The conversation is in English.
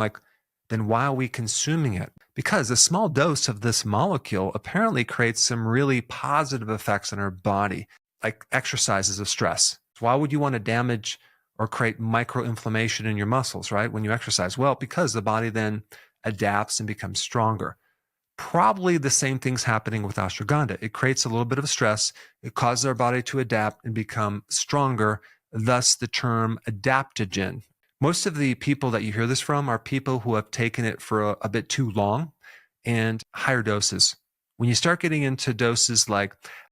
Like, then why are we consuming it? Because a small dose of this molecule apparently creates some really positive effects on our body, like exercise is a stress. Why would you want to damage or create microinflammation in your muscles, right? When you exercise? Well, because the body then adapts and becomes stronger. Probably the same thing's happening with ashwagandha. It creates a little bit of stress. It causes our body to adapt and become stronger, thus the term adaptogen. Most of the people that you hear this from are people who have taken it for a bit too long and higher doses. When you start getting into doses like